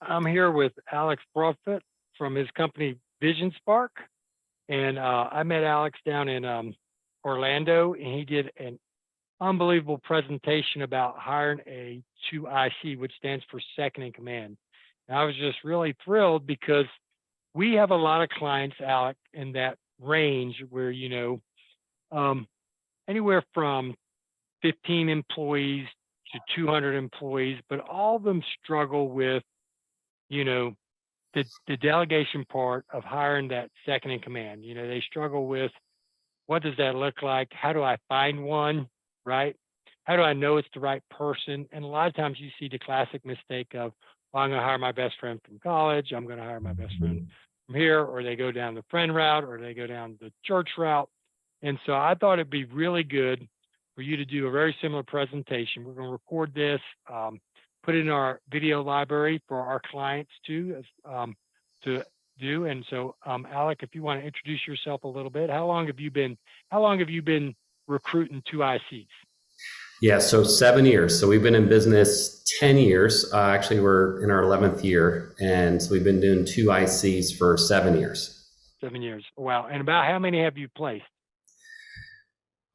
I'm here with Alex Broadfoot from his company Vision Spark, and I met Alex down in Orlando, and he did an unbelievable presentation about hiring a 2IC, which stands for second in command. And I was just really thrilled because we have a lot of clients, Alec, in that range where anywhere from 15 employees to 200 employees, but all of them struggle with you know, the delegation part of hiring that second in command. They struggle with what does that look like? How do I find one, right? How do I know it's the right person? And a lot of times you see the classic mistake of, well, I'm going to hire my best friend from college. I'm going to hire my best friend from here, or they go down the friend route, or they go down the church route. And so I thought it'd be really good for you to do a very similar presentation. We're going to record this, put it in our video library for our clients to do. And so, Alec, if you want to introduce yourself a little bit, how long have you been recruiting 2ICs? Yeah, so 7 years. So we've been in business 10 years. Actually, we're in our 11th year. And so we've been doing 2ICs for 7 years. 7 years. Wow. And about how many have you placed?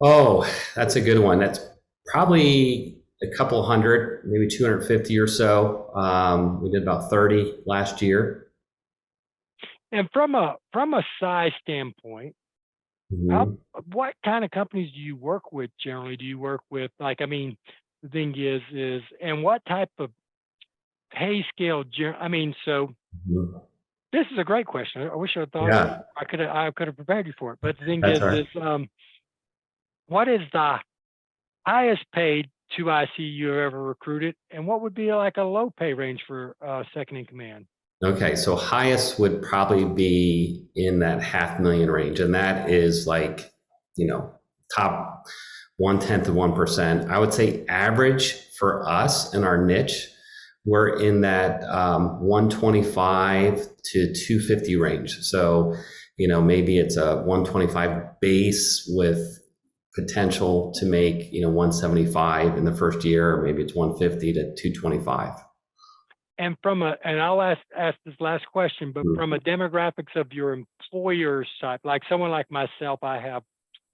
Oh, that's a good one. That's probably a couple hundred, maybe 250 or so. We did about 30 last year. And from a size standpoint, what kind of companies do you work with generally? Do you work with, the thing is, and what type of pay scale? So this is a great question. I wish I thought I could have prepared you for it. But the thing what is the highest paid 2IC you ever recruited, and what would be like a low pay range for second in command? Okay, so highest would probably be in that $500,000 range, and that is top 1/10 of 1%. I would say average for us in our niche, we're in that 125 to 250 range. So maybe it's a 125 base with potential to make 175 in the first year, or maybe it's 150 to 225. And and I'll ask this last question, but from a demographics of your employer side, like someone like myself, I have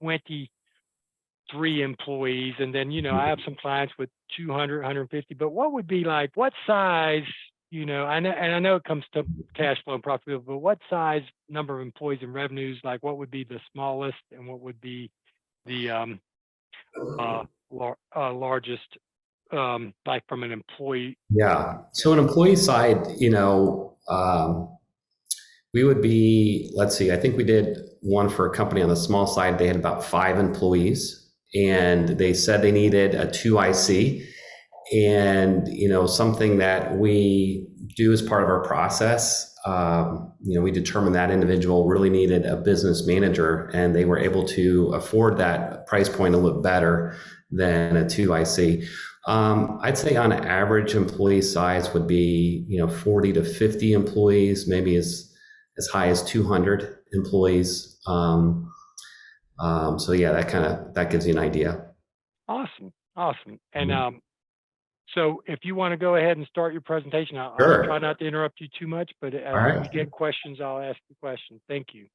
23 employees, and then I have some clients with 200, 150. But what would be what size? I know it comes to cash flow and profitability, but what size number of employees and revenues? What would be the smallest, and what would be the largest? From an employee? Yeah. So an employee side, we would be, let's see, I think we did one for a company on the small side. They had about 5 employees, and they said they needed a 2IC. And, something that we do as part of our process, we determined that individual really needed a business manager, and they were able to afford that price point a little better than a 2IC. I'd say on average employee size would be 40 to 50 employees, maybe as high as 200 employees. So yeah, that gives you an idea. Awesome. And so if you want to go ahead and start your presentation, I'll try not to interrupt you too much, but if you get questions, I'll ask you questions. Thank you.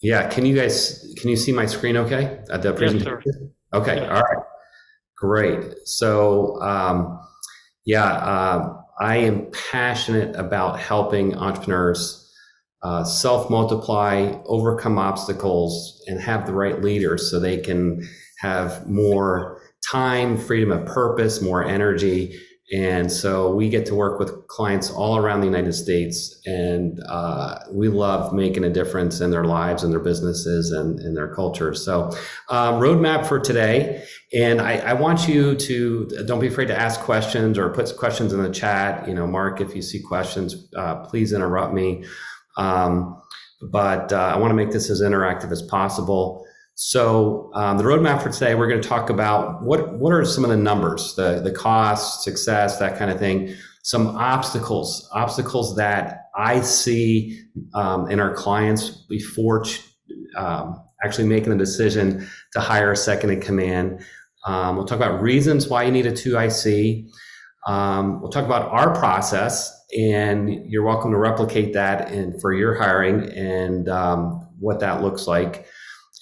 Yeah, can you see my screen okay at the presentation? Yes, sir. Okay, yes. All right. Great. So, I am passionate about helping entrepreneurs self-multiply, overcome obstacles, and have the right leaders so they can have more time, freedom of purpose, more energy. And so we get to work with clients all around the United States, and we love making a difference in their lives and their businesses and in their culture. So roadmap for today. And I want you to, don't be afraid to ask questions or put questions in the chat. Mark, if you see questions, please interrupt me. But I want to make this as interactive as possible. So the roadmap for today, we're going to talk about what are some of the numbers, the cost, success, that kind of thing. Some obstacles that I see in our clients before actually making the decision to hire a second in command. We'll talk about reasons why you need a 2IC. We'll talk about our process, and you're welcome to replicate that for your hiring and what that looks like.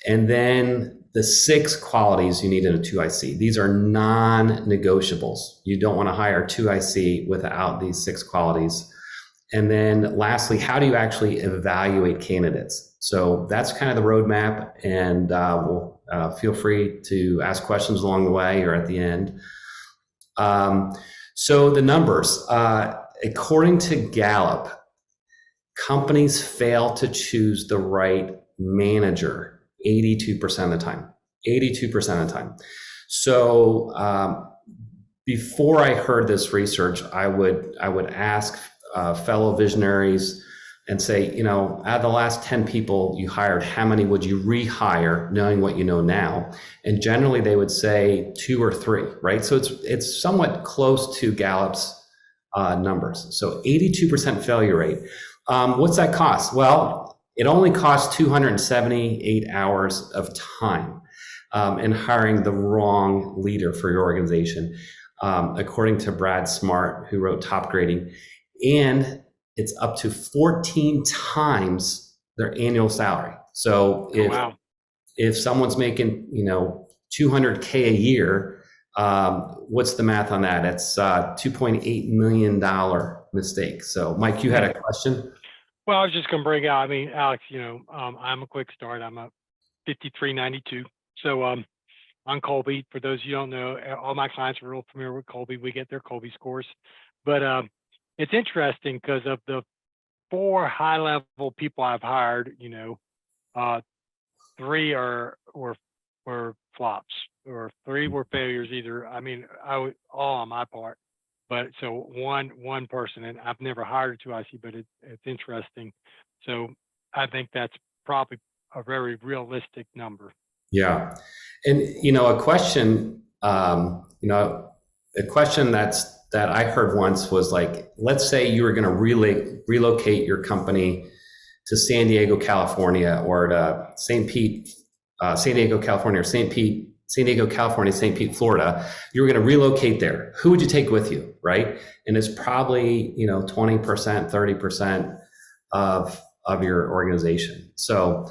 And then the 6 qualities you need in a 2IC. These are non-negotiables. You don't want to hire a 2IC without these 6 qualities. And then lastly, how do you actually evaluate candidates? So that's kind of the roadmap, and we'll feel free to ask questions along the way or at the end. So the numbers, according to Gallup, companies fail to choose the right manager 82% of the time. 82% of the time. So before I heard this research, I would ask fellow visionaries and say, out of the last 10 people you hired, how many would you rehire knowing what you know now? And generally they would say 2 or 3, right? So it's somewhat close to Gallup's numbers. So 82% failure rate. What's that cost? Well, it only costs 278 hours of time in hiring the wrong leader for your organization, according to Brad Smart, who wrote Top Grading. And it's up to 14 times their annual salary. So if someone's making, $200K a year, what's the math on that? It's $2.8 million mistake. So Mike, you had a question? Well, I was just going to bring out, Alex, I'm a quick start. I'm a 5392. So on Colby, for those of you who don't know, all my clients are real familiar with Colby. We get their Colby scores. But it's interesting because of the 4 high-level people I've hired, 3 were flops, or 3 were failures either. All on my part. But so one person, and I've never hired a 2IC, but it's interesting. So I think that's probably a very realistic number. Yeah. And, a question, that I heard once was like, let's say you were going to relocate your company to San Diego, California, or to San Diego, California, or San Diego, California, St. Pete, Florida. You were going to relocate there. Who would you take with you, right? And it's probably 20%, 30% of your organization. So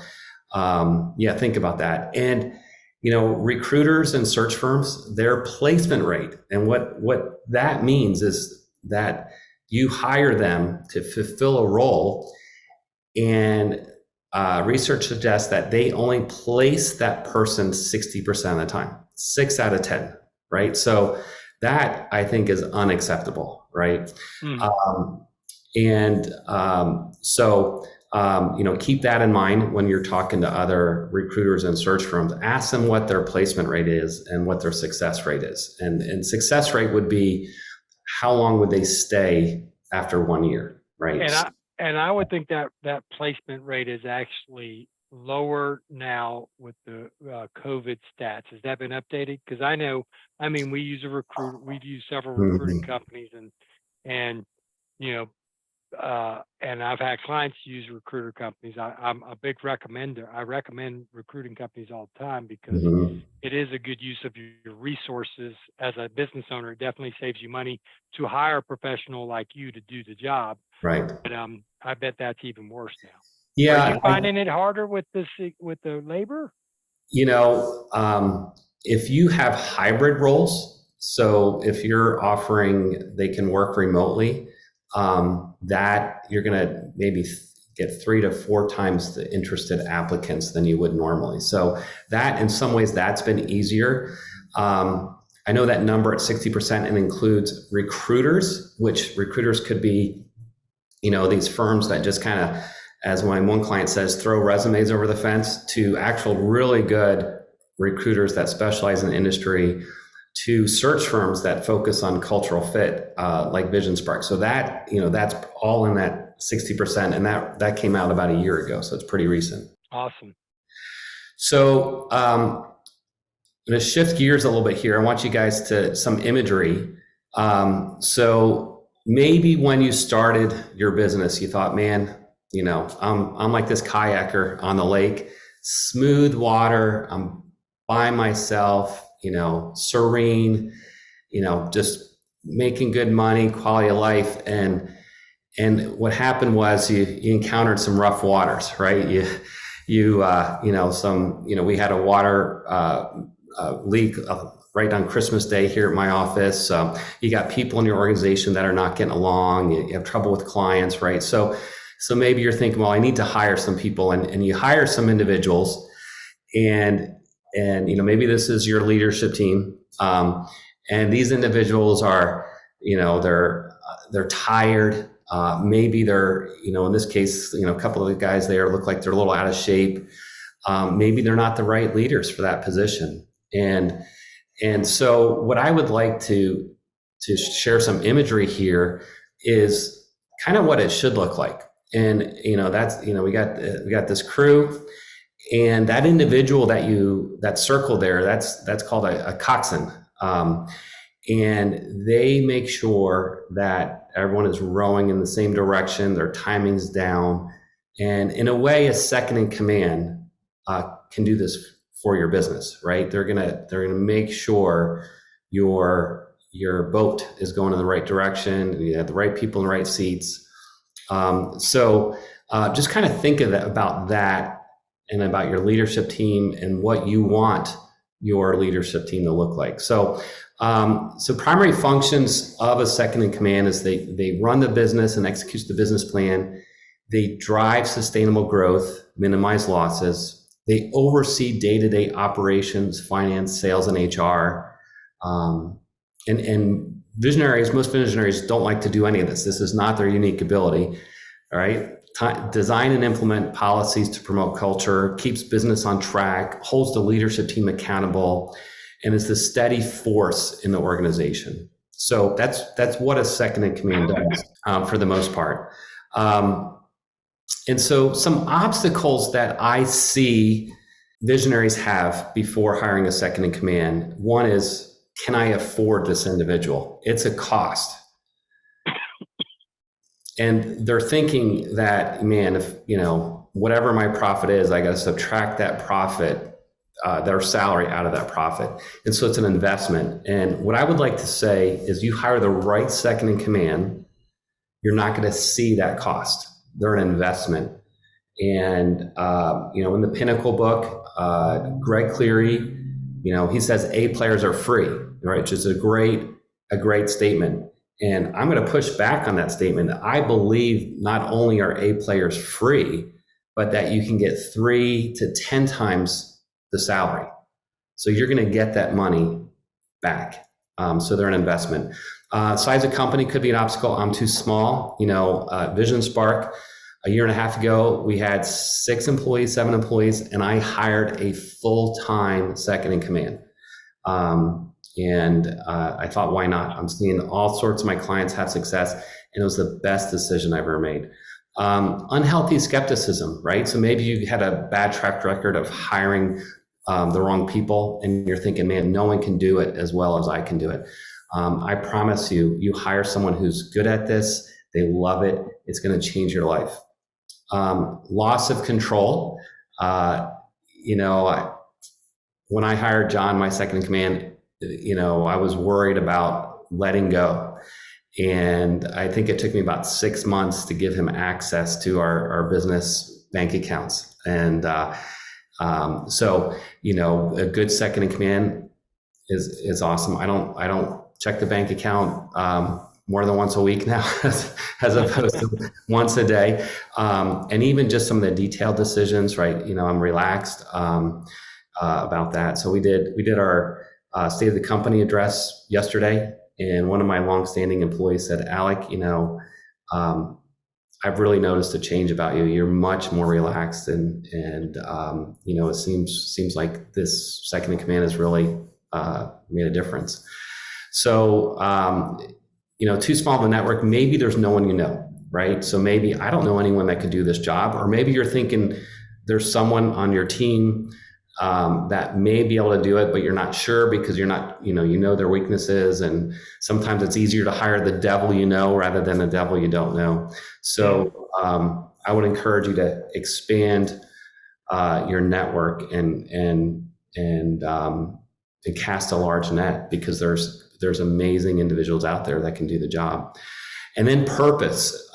think about that. And recruiters and search firms, their placement rate, and what that means is that you hire them to fulfill a role, and research suggests that they only place that person 60% of the time, 6 out of 10, right? So that, I think, is unacceptable, right? Keep that in mind when you're talking to other recruiters and search firms. Ask them what their placement rate is and what their success rate is. And success rate would be how long would they stay after 1 year, right? And I would think that placement rate is actually lower now with the COVID stats. Has that been updated? Because we use we've used several recruiting companies, and I've had clients use recruiter companies. I'm a big recommender. I recommend recruiting companies all the time because it is a good use of your resources. As a business owner, it definitely saves you money to hire a professional like you to do the job. Right. But I bet that's even worse now. Yeah. Are you finding it harder with the labor? If you have hybrid roles, so if you're offering they can work remotely, that you're going to maybe get 3 to 4 times the interested applicants than you would normally. So that, in some ways, that's been easier. I know that number at 60% and includes recruiters, which recruiters could be, these firms that just kind of, as my one client says, throw resumes over the fence, to actual really good recruiters that specialize in the industry, to search firms that focus on cultural fit, like Vision Spark. So that, that's all in that 60%, and that came out about a year ago, so it's pretty recent. Awesome. So I'm going to shift gears a little bit here. I want you guys to some imagery. So maybe when you started your business, you thought, man, I'm like this kayaker on the lake, smooth water, I'm by myself, serene, just making good money, quality of life, and what happened was you encountered some rough waters, right? We had a water leak right on Christmas Day here at my office. You got people in your organization that are not getting along. You have trouble with clients, right? So maybe you're thinking, well, I need to hire some people, and you hire some individuals, and maybe this is your leadership team, and these individuals are, they're tired. Maybe they're, in this case, a couple of the guys there look like they're a little out of shape. Maybe they're not the right leaders for that position. And so what I would like to share some imagery here is kind of what it should look like. And, that's, we got this crew, and that individual that circle there, that's called a coxswain. And they make sure that everyone is rowing in the same direction, their timing's down. And in a way, a second in command can do this for your business, right? They're gonna make sure your boat is going in the right direction, you have the right people in the right seats. So just kind of think about that, and about your leadership team and what you want your leadership team to look like. So primary functions of a second in command is they run the business and execute the business plan. They drive sustainable growth, minimize losses. They oversee day-to-day operations, finance, sales, and HR. And most visionaries don't like to do any of this. This is not their unique ability. All right. Design and implement policies to promote culture, keeps business on track, holds the leadership team accountable, and is the steady force in the organization. So that's what a second in command does for the most part. And so some obstacles that I see visionaries have before hiring a second in command. One is, can I afford this individual? It's a cost. And they're thinking that, man, if, whatever my profit is, I got to subtract that profit, their salary out of that profit. And so it's an investment. And what I would like to say is, you hire the right second in command, you're not going to see that cost. They're an investment. And, in the Pinnacle book, Greg Cleary, he says A players are free, right? Which is a great statement. And I'm going to push back on that statement. I believe not only are A players free, but that you can get 3 to 10 times the salary. So you're going to get that money back. So they're an investment. Size of company could be an obstacle. I'm too small. Vision Spark, a year and a half ago, we had 7 employees, and I hired a full-time second in command. And I thought, why not? I'm seeing all sorts of my clients have success, and it was the best decision I ever made. Unhealthy skepticism, right? So maybe you had a bad track record of hiring the wrong people, and you're thinking, man, no one can do it as well as I can do it. I promise you hire someone who's good at this, they love it, it's going to change your life. Loss of control. When I hired John, my second in command, I was worried about letting go. And I think it took me about 6 months to give him access to our business bank accounts. And so a good second in command is awesome. I don't check the bank account more than once a week now, as opposed to once a day. And even just some of the detailed decisions, right? I'm relaxed about that. So we did our state of the company address yesterday, and one of my longstanding employees said, Alec, I've really noticed a change about you. You're much more relaxed, and it seems like this second in command has really made a difference. So too small of a network. Maybe there's no one right? So maybe I don't know anyone that could do this job, or maybe you're thinking there's someone on your team that may be able to do it, but you're not sure because you're not, their weaknesses. And sometimes it's easier to hire the devil rather than the devil you don't know. So I would encourage you to expand your network and cast a large net, because there's there's amazing individuals out there that can do the job. And then purpose.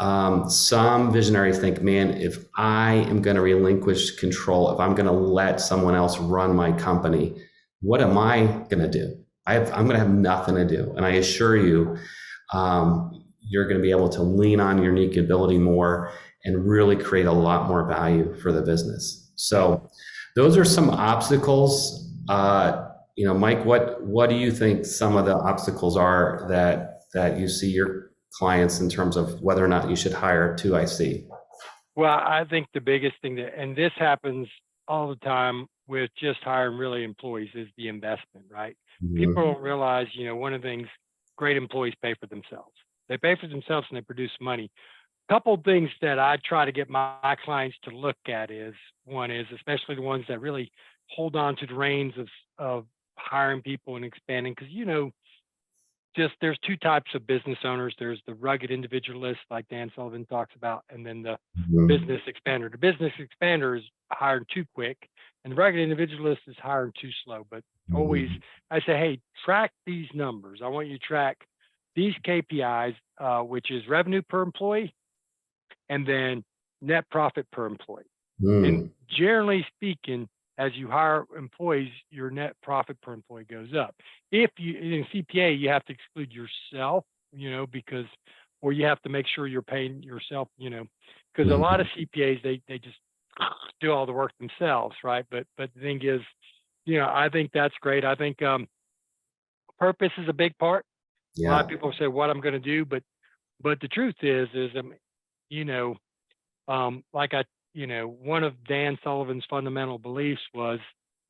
Some visionaries think, man, if I am going to relinquish control, if I'm going to let someone else run my company, what am I going to do? I'm going to have nothing to do. And I assure you, you're going to be able to lean on your unique ability more and really create a lot more value for the business. So those are some obstacles. Mike, what do you think some of the obstacles are that you see your clients in terms of whether or not you should hire 2IC? Well, I think the biggest thing and this happens all the time with just hiring really employees, is the investment, right? Mm-hmm. People don't realize, one of the things, great employees pay for themselves. They pay for themselves and they produce money. Couple of things that I try to get my clients to look at is, one is, especially the ones that really hold on to the reins of hiring people and expanding, because just there's two types of business owners. There's the rugged individualist, like Dan Sullivan talks about, and then the business expander. The business expander is hiring too quick, and the rugged individualist is hiring too slow. But always, I say, hey, track these numbers. I want you to track these KPIs, which is revenue per employee, and then net profit per employee. And generally speaking, as you hire employees, your net profit per employee goes up. If you, in CPA, you have to exclude yourself, because, or you have to make sure you're paying yourself, because a lot of CPAs, they just do all the work themselves, right? But the thing is, I think that's great. I think purpose is a big part. Yeah. A lot of people say what I'm going to do, but the truth is one of Dan Sullivan's fundamental beliefs was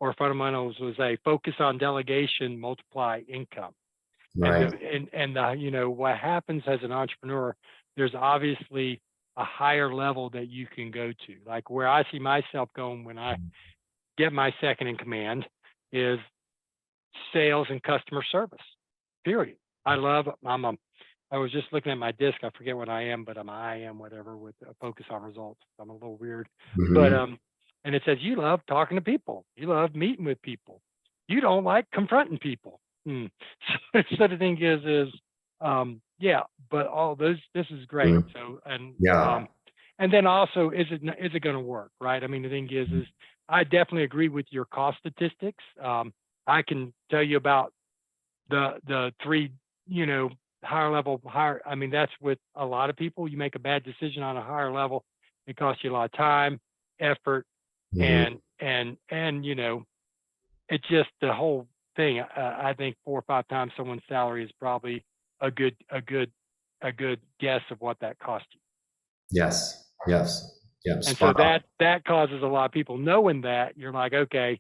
a focus on delegation, multiply income. Right. And what happens as an entrepreneur, there's obviously a higher level that you can go to. Like where I see myself going when I get my second in command is sales and customer service, period. I was just looking at my disc. I forget what I am, but I'm IM whatever with a focus on results. I'm a little weird, but and it says you love talking to people. You love meeting with people. You don't like confronting people. So the thing is but all those, this is great. So and then also, is it going to work, right? I mean, the thing is I definitely agree with your cost statistics. I can tell you about the three, higher level. I mean, that's with a lot of people. You make a bad decision on a higher level, it costs you a lot of time, effort, and it's just the whole thing. I think 4 or 5 times someone's salary is probably a good guess of what that costs you. Yes. And so that causes a lot of people, knowing that, you're like, okay,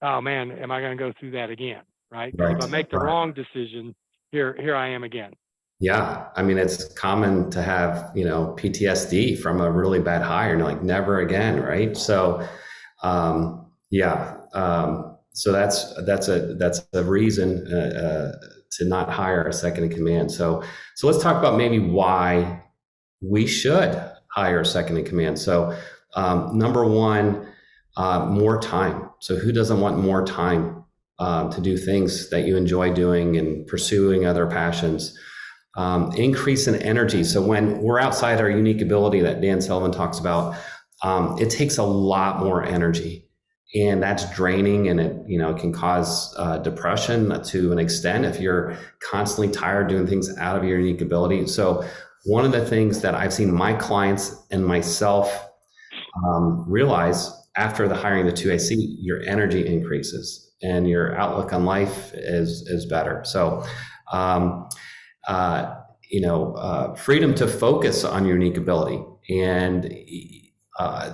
oh man, am I going to go through that again? Right. If I make the wrong decision, here I am again. Yeah. I mean, it's common to have, PTSD from a really bad hire and like never again. Right. So, so that's a reason, to not hire a second in command. So let's talk about maybe why we should hire a second in command. So, number one, more time. So who doesn't want more time to do things that you enjoy doing and pursuing other passions? Increase in energy. So when we're outside our unique ability that Dan Sullivan talks about, it takes a lot more energy, and that's draining, and it can cause depression to an extent if you're constantly tired doing things out of your unique ability. So one of the things that I've seen my clients and myself realize after the hiring of the 2IC, your energy increases and your outlook on life is better. So, freedom to focus on your unique ability, and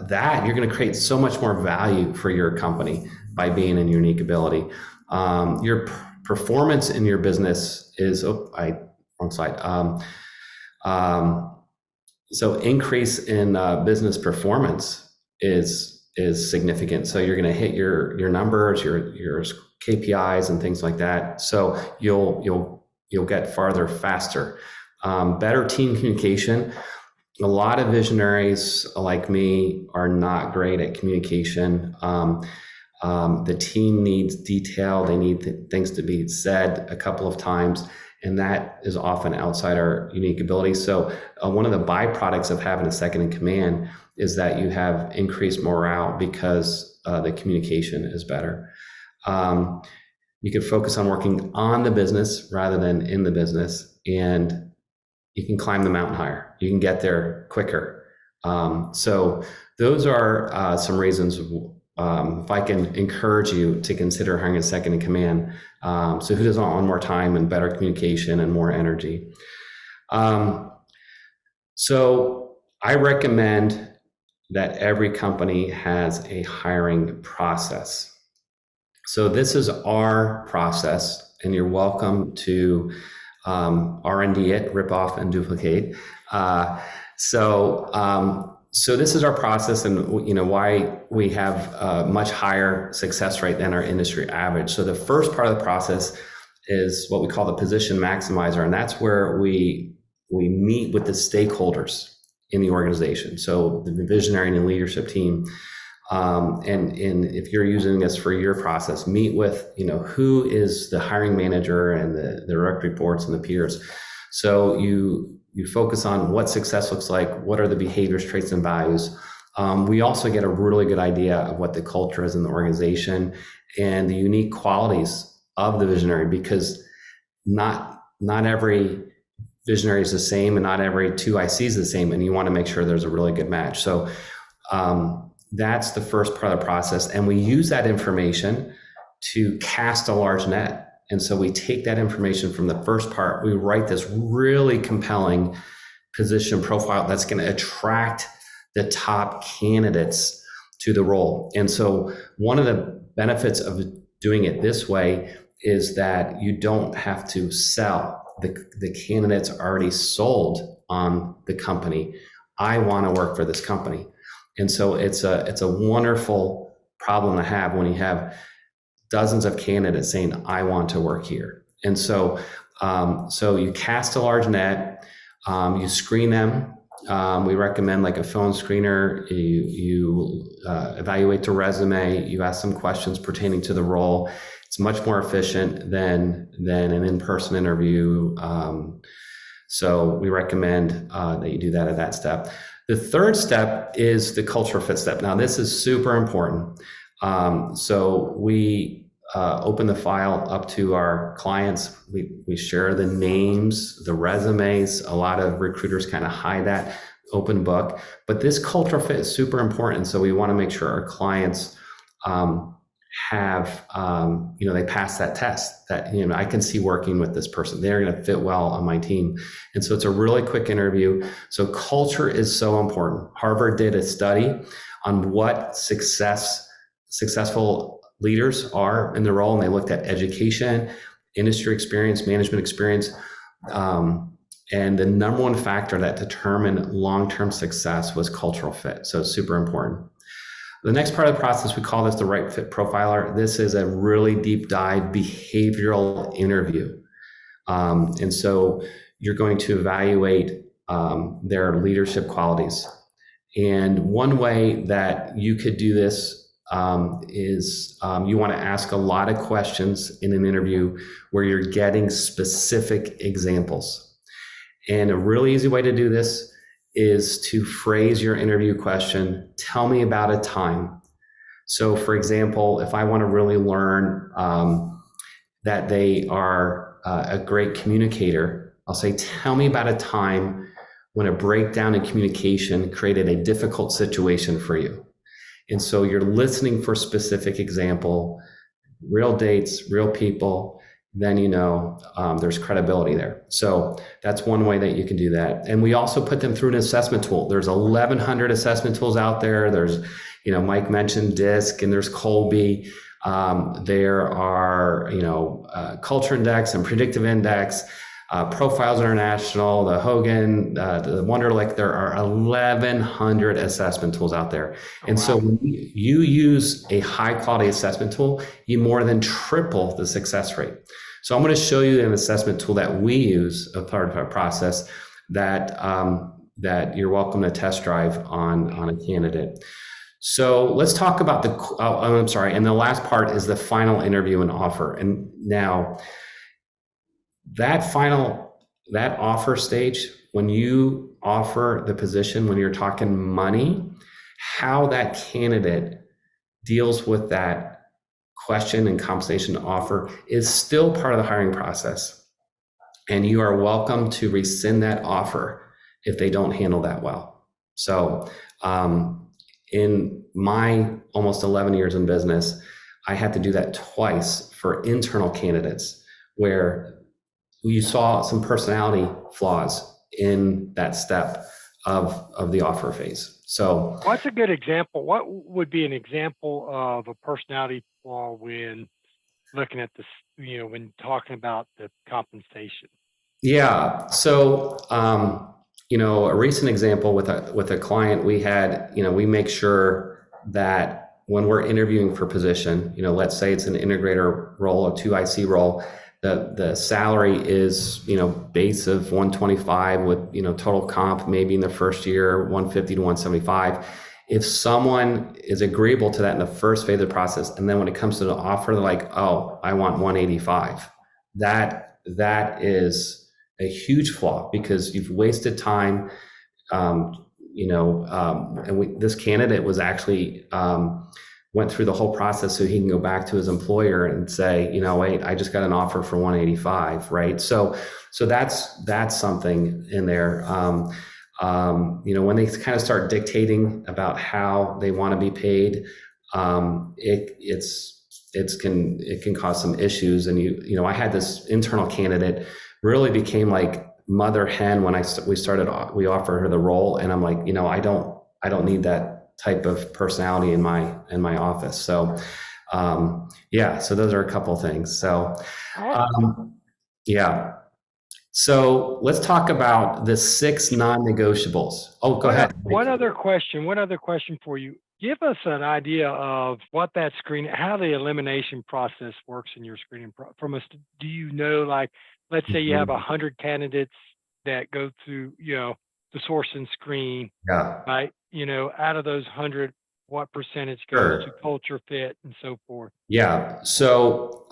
that you're going to create so much more value for your company by being in unique ability. Your performance in your business is, wrong slide. So increase in business performance is significant. So you're going to hit your numbers, your KPIs and things like that. So you'll get farther faster. Better team communication. A lot of visionaries like me are not great at communication. The team needs detail. They need things to be said a couple of times, and that is often outside our unique ability. So one of the byproducts of having a second in command is that you have increased morale because the communication is better. You can focus on working on the business rather than in the business, and you can climb the mountain higher. You can get there quicker. So those are some reasons. If I can encourage you to consider hiring a second in command. So who doesn't want more time and better communication and more energy? So I recommend that every company has a hiring process. So this is our process, and you're welcome to R&D it, rip off and duplicate. So this is our process, and why we have much higher success rate than our industry average. So the first part of the process is what we call the position maximizer, and that's where we meet with the stakeholders in the organization. So the visionary and the leadership team, and if you're using this for your process, meet with who is the hiring manager and the direct reports and the peers. So you focus on what success looks like, what are the behaviors, traits, and values. We also get a really good idea of what the culture is in the organization and the unique qualities of the visionary, because not every visionary is the same and not every 2IC is the same, and you want to make sure there's a really good match. So that's the first part of the process, and we use that information to cast a large net. And so we take that information from the first part, we write this really compelling position profile that's going to attract the top candidates to the role. And so one of the benefits of doing it this way is that you don't have to sell. The candidates are already sold on the company. I want to work for this company. And so it's a wonderful problem to have when you have dozens of candidates saying, I want to work here. And so you cast a large net, you screen them. We recommend like a phone screener. You evaluate the resume, you ask some questions pertaining to the role. It's much more efficient than an in-person interview. So we recommend that you do that at that step. The third step is the cultural fit step. Now, this is super important. So we open the file up to our clients. We share the names, the resumes. A lot of recruiters kind of hide that, open book. But this cultural fit is super important. So we want to make sure our clients have, they pass that test, that, I can see working with this person. They're going to fit well on my team. And so it's a really quick interview. So culture is so important. Harvard did a study on what successful leaders are in the role, and they looked at education, industry experience, management experience, and the number one factor that determined long-term success was cultural fit. So super important. The next part of the process, we call this the right fit profiler. This is a really deep dive behavioral interview. And so you're going to evaluate their leadership qualities. And one way that you could do this is you want to ask a lot of questions in an interview where you're getting specific examples. And a really easy way to do this is to phrase your interview question, tell me about a time. So for example, if I want to really learn that they are a great communicator, I'll say, tell me about a time when a breakdown in communication created a difficult situation for you. And so you're listening for specific example, real dates, real people, then there's credibility there. So that's one way that you can do that. And we also put them through an assessment tool. There's 1,100 assessment tools out there. There's, Mike mentioned DISC, and there's Colby. There are, Culture Index and Predictive Index, Profiles International, the Hogan, the Wonderlic. There are 1,100 assessment tools out there. And so when you use a high quality assessment tool, you more than triple the success rate. So I'm going to show you an assessment tool that we use, a part of our process, that you're welcome to test drive on a candidate. So let's talk about I'm sorry. And the last part is the final interview and offer. And now that offer stage, when you offer the position, when you're talking money, how that candidate deals with that question and compensation offer is still part of the hiring process. And you are welcome to rescind that offer if they don't handle that well. So, in my almost 11 years in business, I had to do that twice for internal candidates where you saw some personality flaws in that step of the offer phase. So What's a good example? What would be an example of a personality flaw when looking at this, when talking about the compensation? yeah, so a recent example with a client we had, we make sure that when we're interviewing for position, let's say it's an integrator role, a 2IC role, the salary is, base of 125 with, total comp maybe in the first year, 150 to 175. If someone is agreeable to that in the first phase of the process, and then when it comes to the offer, they're like, oh, I want 185. That is a huge flaw because you've wasted time. This candidate was actually went through the whole process so he can go back to his employer and say, wait, I just got an offer for 185, right? So that's something in there. When they kind of start dictating about how they want to be paid, it can cause some issues. And I had this internal candidate really became like mother hen when we offered her the role, and I'm like, I don't need that type of personality in my office. So so those are a couple things. So yeah. So let's talk about the 6 non-negotiables. Oh, go ahead. One other question for you. Give us an idea of what how the elimination process works in your screening do you know, like, let's say you have 100 candidates that go through, the source and screen, right? Out of those 100, what percentage goes to culture fit and so forth? Yeah. So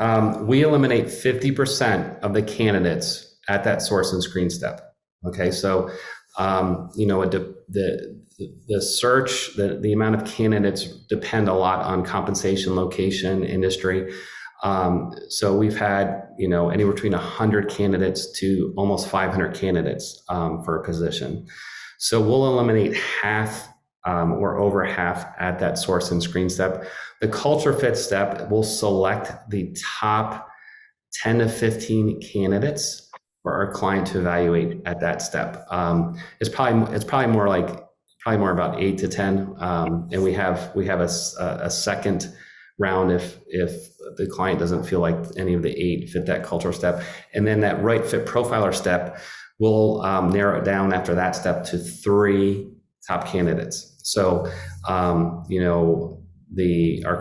we eliminate 50% of the candidates at that source and screen step. Okay. So, the search, the amount of candidates depend a lot on compensation, location, industry. So we've had, anywhere between 100 candidates to almost 500 candidates for a position. So we'll eliminate half or over half at that source and screen step. The culture fit step will select the top 10 to 15 candidates for our client to evaluate at that step. It's probably more about 8 to 10, and we have a second round if the client doesn't feel like any of the 8 fit that cultural step, and then that right fit profiler step will narrow it down after that step to 3 top candidates. So our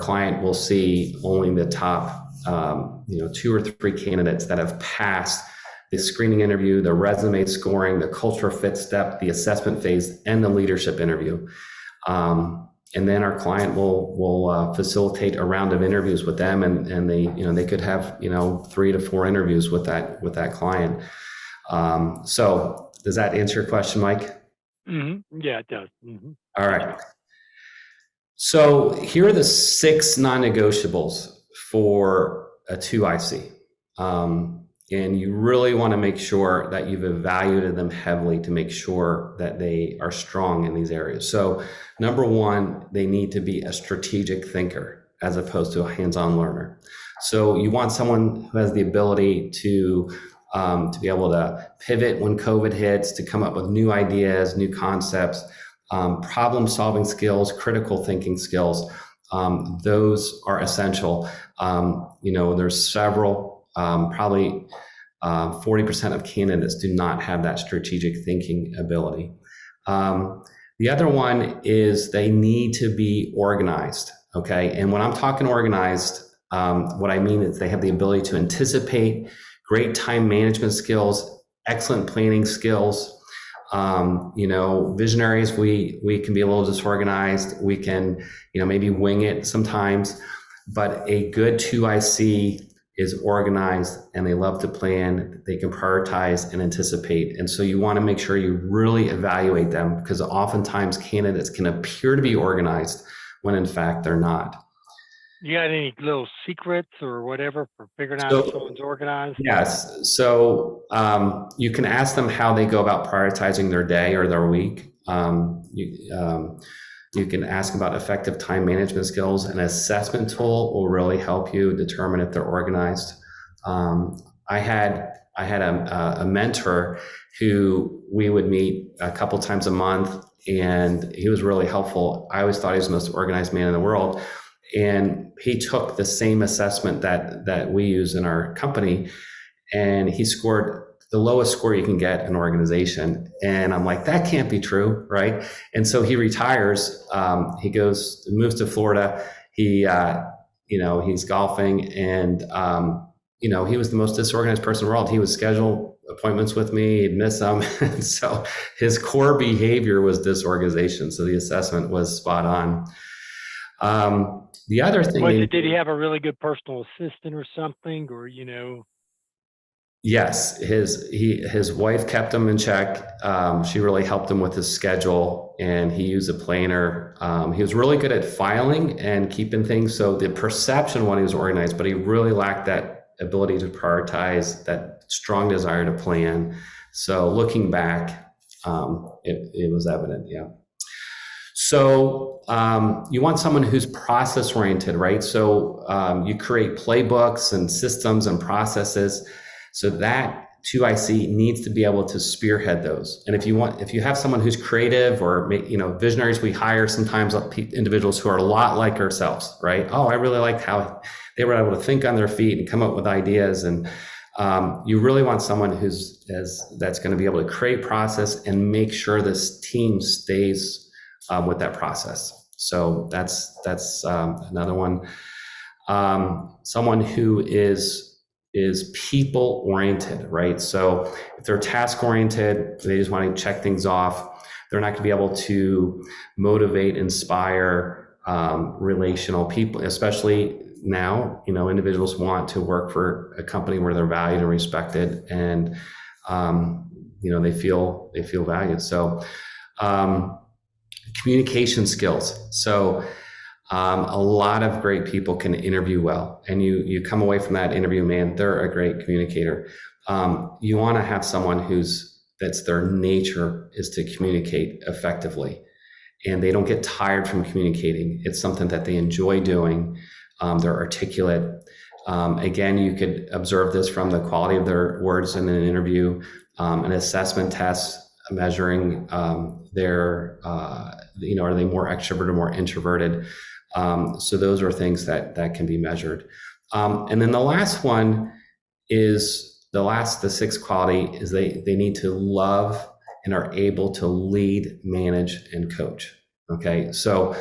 client will see only the top 2 or 3 candidates that have passed the screening interview, the resume scoring, the culture fit step, the assessment phase, and the leadership interview. And then our client will facilitate a round of interviews with them, and they could have 3 to 4 interviews with that client. So does that answer your question, Mike? Mm-hmm. Yeah, it does. Mm-hmm. All right. So here are the 6 non-negotiables for a 2IC. And you really want to make sure that you've evaluated them heavily to make sure that they are strong in these areas. So number 1, they need to be a strategic thinker as opposed to a hands-on learner. So you want someone who has the ability to be able to pivot when COVID hits, to come up with new ideas, new concepts, problem-solving skills, critical thinking skills. Those are essential. There's several, probably 40% of candidates do not have that strategic thinking ability. The other one is they need to be organized. Okay. And when I'm talking organized, what I mean is they have the ability to anticipate, great time management skills, excellent planning skills. Visionaries, we can be a little disorganized. We can, maybe wing it sometimes, but a good 2IC is organized and they love to plan. They can prioritize and anticipate. And so you want to make sure you really evaluate them, because oftentimes candidates can appear to be organized when in fact they're not. You got any little secrets or whatever for figuring out if someone's organized? Yes. So you can ask them how they go about prioritizing their day or their week. You can ask about effective time management skills. An assessment tool will really help you determine if they're organized. I had a mentor who we would meet a couple times a month, and he was really helpful. I always thought he was the most organized man in the world. And he took the same assessment that we use in our company, and he scored the lowest score you can get in organization. And I'm like, that can't be true, right? And so he retires. He moves to Florida. He's golfing, and he was the most disorganized person in the world. He would schedule appointments with me, he'd miss them. And so his core behavior was disorganization. So the assessment was spot on. The other thing, did he have a really good personal assistant or something, or Yes, his wife kept him in check. She really helped him with his schedule, and he used a planner. He was really good at filing and keeping things. So the perception when he was organized, but he really lacked that ability to prioritize, that strong desire to plan. So looking back, it was evident. Yeah. So you want someone who's process oriented, right? So you create playbooks and systems and processes. So that 2IC needs to be able to spearhead those. And if you have someone who's creative, or visionaries, we hire sometimes individuals who are a lot like ourselves, right? Oh, I really liked how they were able to think on their feet and come up with ideas. And you really want someone that's going to be able to create process and make sure this team stays with that process. So that's another one. Someone who is people oriented, right? So if they're task oriented, they just want to check things off. They're not going to be able to motivate, inspire relational people, especially now. Individuals want to work for a company where they're valued and respected, and they feel valued. So communication skills. So a lot of great people can interview well, and you come away from that interview, man, they're a great communicator. You want to have someone that's their nature is to communicate effectively, and they don't get tired from communicating. It's something that they enjoy doing. They're articulate. Again, you could observe this from the quality of their words in an interview. An assessment test measuring are they more extroverted or more introverted? So those are things that can be measured. And then the last one is the sixth quality is they need to love and are able to lead, manage, and coach. Okay. So,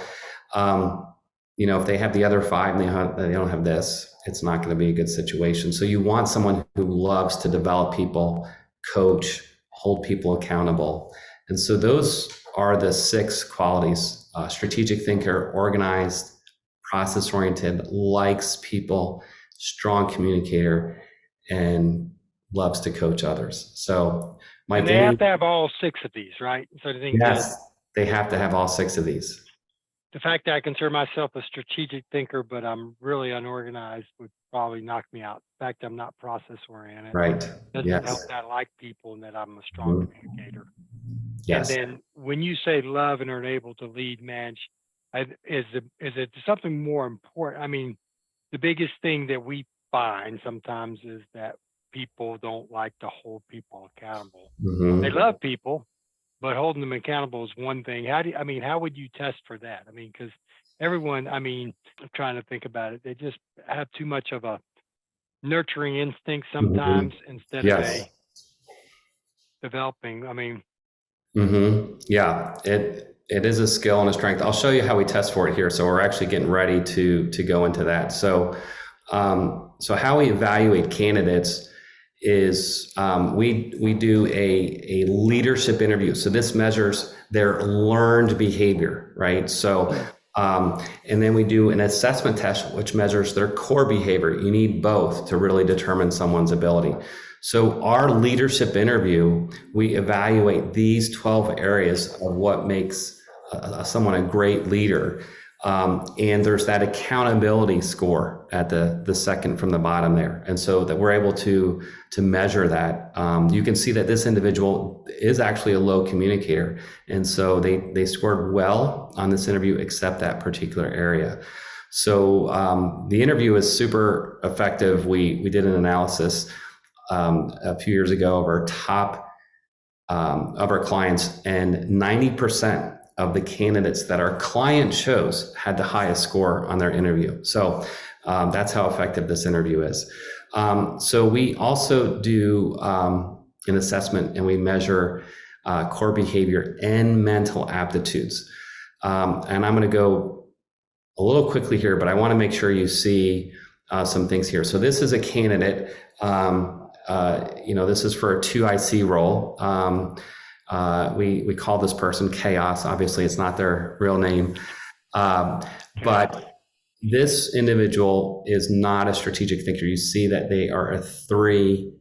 if they have the other five and they don't have this, it's not going to be a good situation. So you want someone who loves to develop people, coach, hold people accountable. And so those are the six qualities: strategic thinker, organized, process oriented, likes people, strong communicator, and loves to coach others. So they have to have all six of these, right? So yes, they have to have all six of these. The fact that I consider myself a strategic thinker, but I'm really unorganized, would probably knock me out. The fact that I'm not process oriented, right? Doesn't help that I like people and that I'm a strong communicator. Yes. And then when you say love and are able to lead, manage, is it something more important? I mean, the biggest thing that we find sometimes is that people don't like to hold people accountable. They love people, but holding them accountable is one thing. How would you test for that? Because everyone, I'm trying to think about it. They just have too much of a nurturing instinct sometimes instead of a developing. Yeah, it is a skill and a strength. I'll show you how we test for it here. So we're actually getting ready to go into that. So how we evaluate candidates is we do a leadership interview. So this measures their learned behavior, right? So and then we do an assessment test, which measures their core behavior. You need both to really determine someone's ability. So our leadership interview, we evaluate these 12 areas of what makes someone a great leader. And there's that accountability score at the second from the bottom there. And so that we're able to measure that. You can see that this individual is actually a low communicator. And so they scored well on this interview, except that particular area. So the interview is super effective. We did an analysis a few years ago of our top of our clients, and 90% of the candidates that our client chose had the highest score on their interview. So that's how effective this interview is. So we also do an assessment, and we measure core behavior and mental aptitudes. And I'm going to go a little quickly here, but I want to make sure you see some things here. So this is a candidate. This is for a 2IC role. We call this person Chaos. Obviously, it's not their real name. But this individual is not a strategic thinker. You see that they are a 3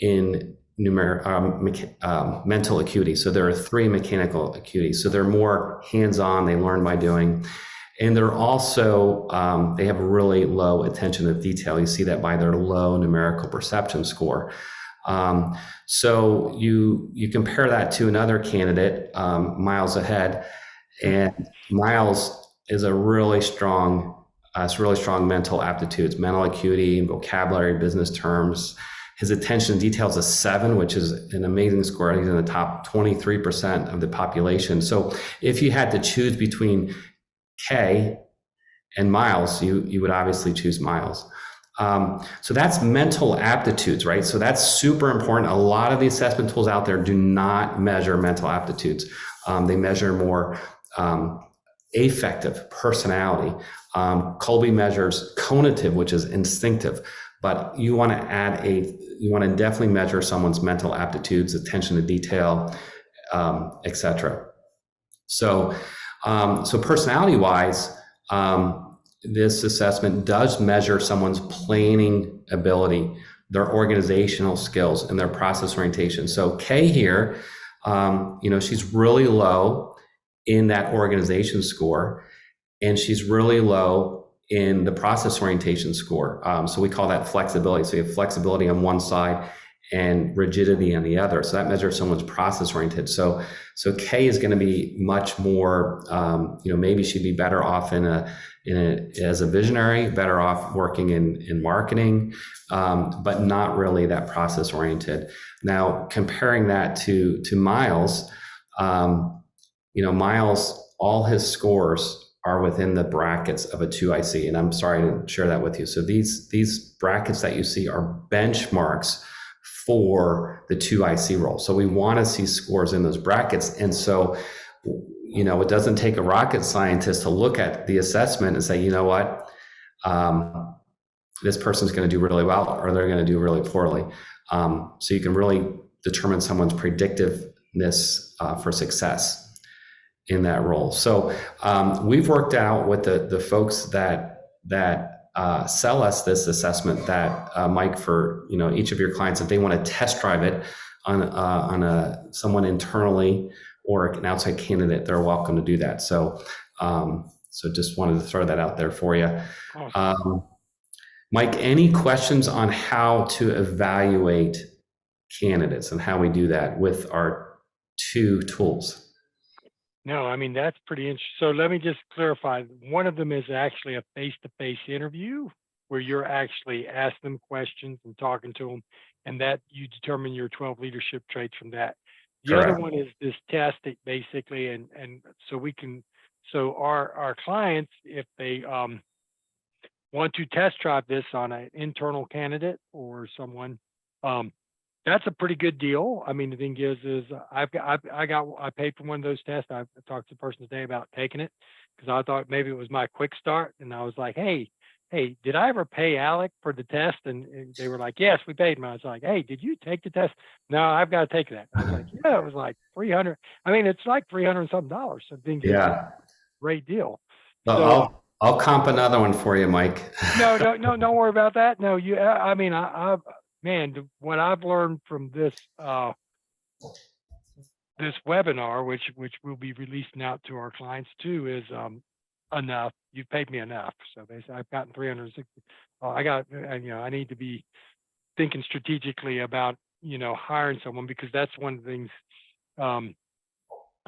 in mental acuity. So they're a 3 mechanical acuity. So they're more hands-on. They learn by doing. And they're also, they have a really low attention to detail. You see that by their low numerical perception score. So you compare that to another candidate, Miles Ahead, and Miles is a really strong mental aptitudes, mental acuity, vocabulary, business terms. His attention to detail is a 7, which is an amazing score. He's in the top 23% of the population. So if you had to choose between K and Miles, you would obviously choose Miles. So that's mental aptitudes, right? So that's super important. A lot of the assessment tools out there do not measure mental aptitudes. They measure more affective, personality. Colby measures cognitive, which is instinctive. But you want to definitely measure someone's mental aptitudes, attention to detail, etc. So personality-wise, this assessment does measure someone's planning ability, their organizational skills, and their process orientation. So Kay here, she's really low in that organization score, and she's really low in the process orientation score. So we call that flexibility. So you have flexibility on one side and rigidity on the other. So that measures someone's process oriented. So Kay is going to be much more, maybe she'd be better off as a visionary, better off working in marketing, but not really that process oriented. Now, comparing that to Miles, Miles, all his scores are within the brackets of a 2IC. And I'm sorry to share that with you. So these brackets that you see are benchmarks for the 2IC role. So we want to see scores in those brackets. And so, it doesn't take a rocket scientist to look at the assessment and say, you know what, this person's going to do really well, or they're going to do really poorly. So you can really determine someone's predictiveness for success in that role. So we've worked out with the folks that sell us this assessment that Mike, for each of your clients, if they want to test drive it on someone internally or an outside candidate, they're welcome to do that. So just wanted to throw that out there for you. Awesome. Mike, any questions on how to evaluate candidates and how we do that with our 2 tools? No, I mean, that's pretty interesting. So let me just clarify. One of them is actually a face-to-face interview where you're actually asking them questions and talking to them, and that you determine your 12 leadership traits from that. The Correct. Other one is this test that basically, and so our clients, if they want to test drive this on an internal candidate or someone, that's a pretty good deal. I mean, the thing is I paid for one of those tests. I talked to the person today about taking it because I thought maybe it was my quick start, and I was like, hey, hey, did I ever pay Alec for the test? And they were like, yes, we paid him. I was like, hey, did you take the test? No, I've got to take that. I was like, yeah, it was like 300. I mean, it's like 300 and something dollars. So I think it's a Yeah. great deal. So So I'll comp another one for you, Mike. no, don't worry about that. No, I mean, man, what I've learned from this this webinar, which will be releasing out to our clients too, is enough. You've paid me enough. So basically, I've gotten 360. I need to be thinking strategically about hiring someone, because that's one of the things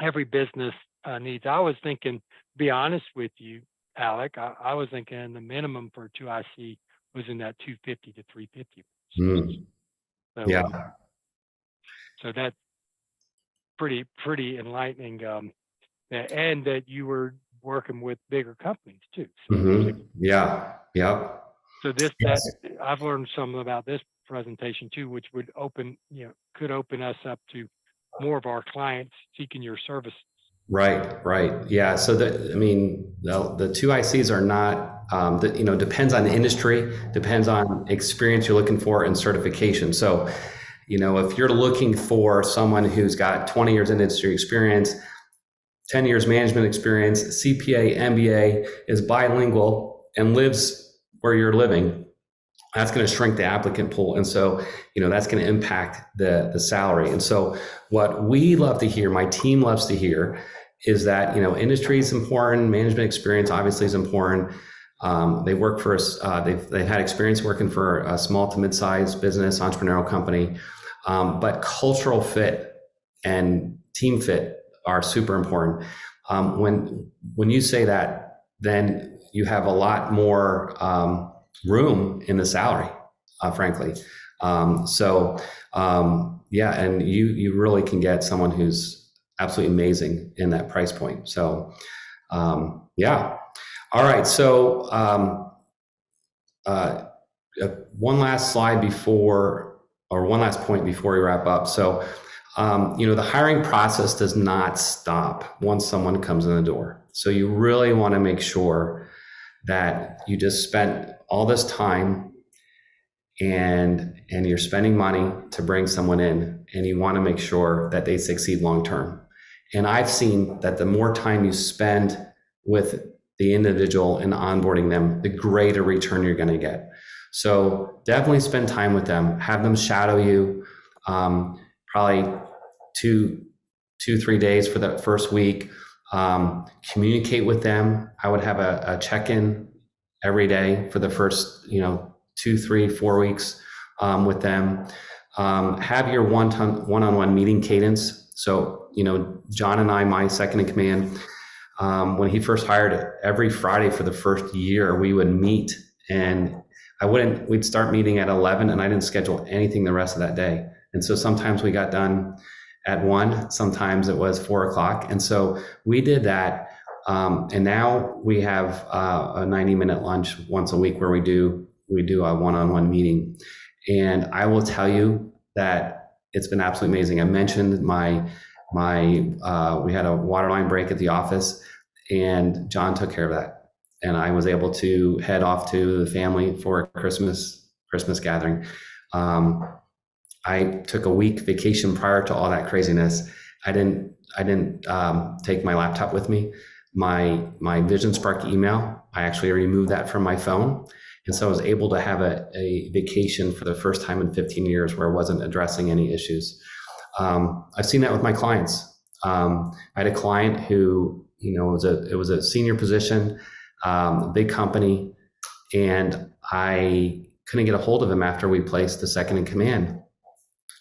every business needs. I was thinking, to be honest with you, Alec, I was thinking the minimum for 2IC was in that 250 to 350. So, Yeah. So that's pretty enlightening. And that you were working with bigger companies too. So, Yeah. Yep. So Yes. that I've learned some about this presentation too, which would could open us up to more of our clients seeking your services. Right. Yeah. So the two ICs are not, depends on the industry, depends on experience you're looking for and certification. So, if you're looking for someone who's got 20 years industry experience, 10 years management experience, CPA, MBA, is bilingual and lives where you're living, that's going to shrink the applicant pool. And so, that's going to impact the salary. And so what we love to hear, my team loves to hear, is that, industry is important, management experience obviously is important. They work for us, they've had experience working for a small to mid-sized business, entrepreneurial company, but cultural fit and team fit are super important. When you say that, then you have a lot more room in the salary, frankly. And you really can get someone who's absolutely amazing in that price point. So, yeah. All right. So, one last slide one last point before we wrap up. So, the hiring process does not stop once someone comes in the door. So you really want to make sure that you just spent all this time and you're spending money to bring someone in, and you want to make sure that they succeed long term. And I've seen that the more time you spend with the individual and onboarding them, the greater return you're going to get. So definitely spend time with them, have them shadow you, probably 2-3 days for that first week. Communicate with them. I would have a check-in every day for the first 2, 3, 4 weeks with them. Have your one-on-one meeting cadence. So John and I, my second in command, when he first hired, every Friday for the first year we would meet, and we'd start meeting at 11, and I didn't schedule anything the rest of that day. And so sometimes we got done at 1, sometimes it was 4 o'clock. And so we did that. And now we have a 90-minute lunch once a week where we do a one-on-one meeting. And I will tell you that it's been absolutely amazing. I mentioned we had a water line break at the office, and John took care of that. And I was able to head off to the family for a Christmas gathering. I took a week vacation prior to all that craziness. I didn't take my laptop with me. My Vision Spark email, I actually removed that from my phone. And so I was able to have a vacation for the first time in 15 years where I wasn't addressing any issues. I've seen that with my clients. I had a client who, it was a senior position, big company, and I couldn't get a hold of him after we placed the second in command.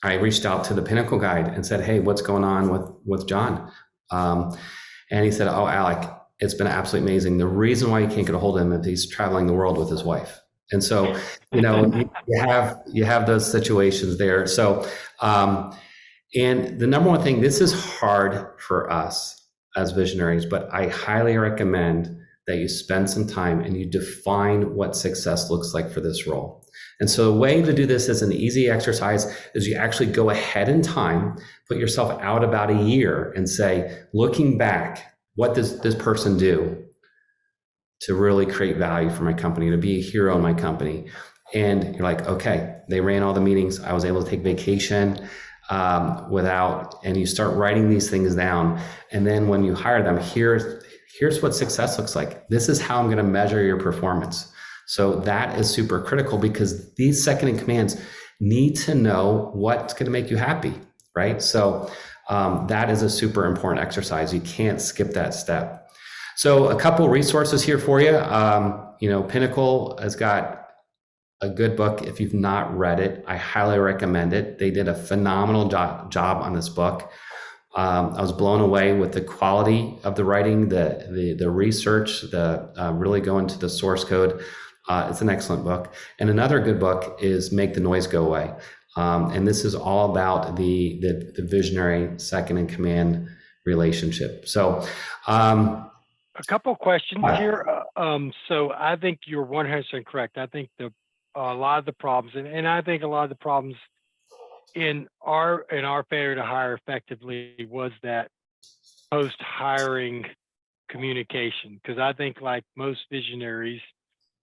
I reached out to the Pinnacle guide and said, hey, what's going on with John? And he said, oh, Alec, it's been absolutely amazing. The reason why you can't get a hold of him is he's traveling the world with his wife. And so, you have those situations there. So, and the number one thing, this is hard for us as visionaries, but I highly recommend that you spend some time and you define what success looks like for this role. And so the way to do this as an easy exercise is you actually go ahead in time, put yourself out about a year and say, looking back, what does this person do to really create value for my company, to be a hero in my company. And you're like, okay, they ran all the meetings. I was able to take vacation and you start writing these things down. And then when you hire them, here's what success looks like. This is how I'm going to measure your performance. So that is super critical because these second in commands need to know what's going to make you happy, right? So that is a super important exercise. You can't skip that step. So a couple resources here for you. Pinnacle has got a good book. If you've not read it, I highly recommend it. They did a phenomenal job on this book. I was blown away with the quality of the writing, the research, really go into the source code. It's an excellent book. And another good book is Make the Noise Go Away. And this is all about the visionary second in command relationship. So a couple of questions here. So I think you're 100% correct. I think a lot of the problems, and I think a lot of the problems in our failure to hire effectively was that post-hiring communication. Because I think, like most visionaries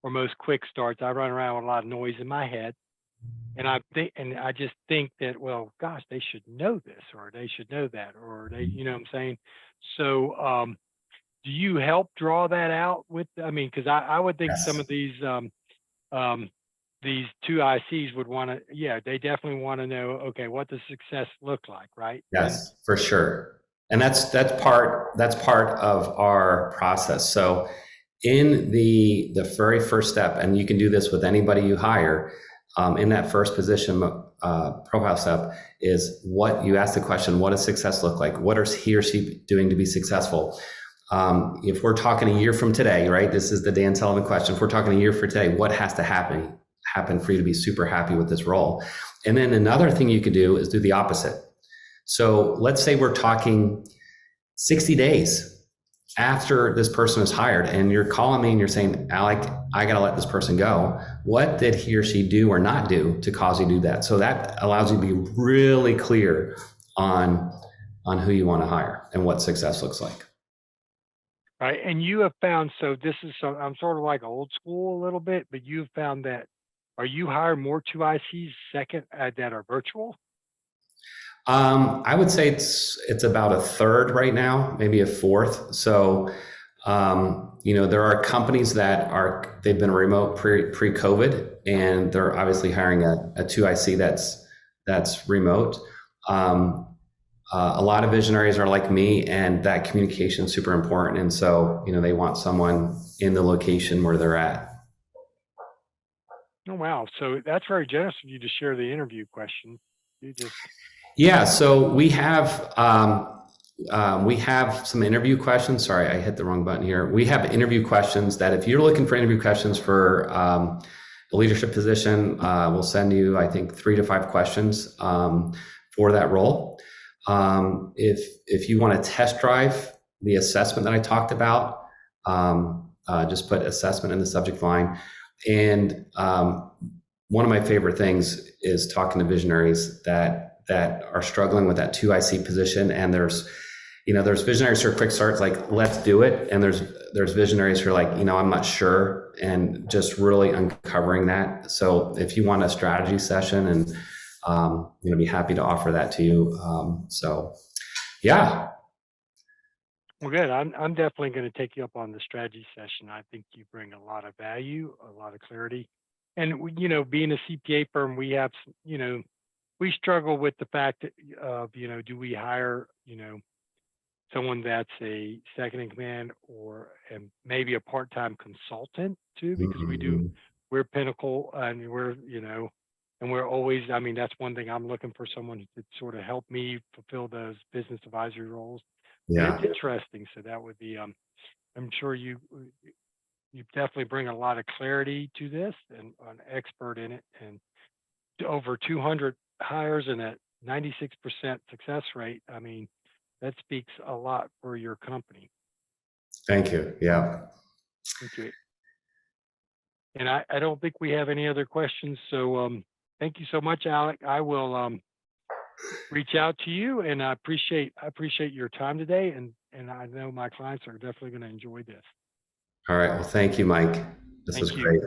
or most quick starts, I run around with a lot of noise in my head, and I just think that, well, gosh, they should know this, or they should know that, or they, you know what I'm saying? So do you help draw that out with? I mean, because I would think some of these two ICs would want to, they definitely want to know, okay, what does success look like, right? Yes, for sure. And that's part of our process. So in the very first step, and you can do this with anybody you hire, in that first position profile step is what you ask the question, what does success look like? What is he or she doing to be successful? If we're talking a year from today, right? This is the Dan Sullivan question. If we're talking a year from today, what has to happen for you to be super happy with this role? And then another thing you could do is do the opposite. So let's say we're talking 60 days after this person is hired and you're calling me and you're saying, Alec, I got to let this person go. What did he or she do or not do to cause you to do that? So that allows you to be really clear on who you want to hire and what success looks like. Right. And you have found, so this is, I'm sort of like old school a little bit, but you've found that, are you hiring more 2ICs second that are virtual? I would say it's about a third right now, maybe a fourth. So, there are companies that they've been remote pre-COVID, and they're obviously hiring a 2IC that's remote. A lot of visionaries are like me, and that communication is super important. And so, they want someone in the location where they're at. Oh, wow. So that's very generous of you to share the interview question. Yeah, so we have some interview questions. Sorry, I hit the wrong button here. We have interview questions that if you're looking for interview questions for a leadership position, we'll send you, I think, 3 to 5 questions for that role. If you want to test drive the assessment that I talked about, just put assessment in the subject line. And one of my favorite things is talking to visionaries that are struggling with that 2IC position. And there's visionaries who are quick starts, like, let's do it. And there's visionaries who are like, I'm not sure, and just really uncovering that. So if you want a strategy session, and be happy to offer that to you. Yeah. Well, good. I'm definitely going to take you up on the strategy session. I think you bring a lot of value, a lot of clarity. And, being a CPA firm, we have, we struggle with the fact of, do we hire, someone that's a second in command or maybe a part-time consultant too, because we're Pinnacle and we're, and we're always, that's one thing I'm looking for, someone to sort of help me fulfill those business advisory roles. Yeah. It's interesting. So that would be, I'm sure you definitely bring a lot of clarity to this and an expert in it, and over 200 hires and a 96% success rate. That speaks a lot for your company. Thank you. Yeah. Thank you. And I don't think we have any other questions. So thank you so much, Alec. I will reach out to you, and I appreciate your time today. And I know my clients are definitely going to enjoy this. All right. Well, thank you, Mike. This was Thank you. great.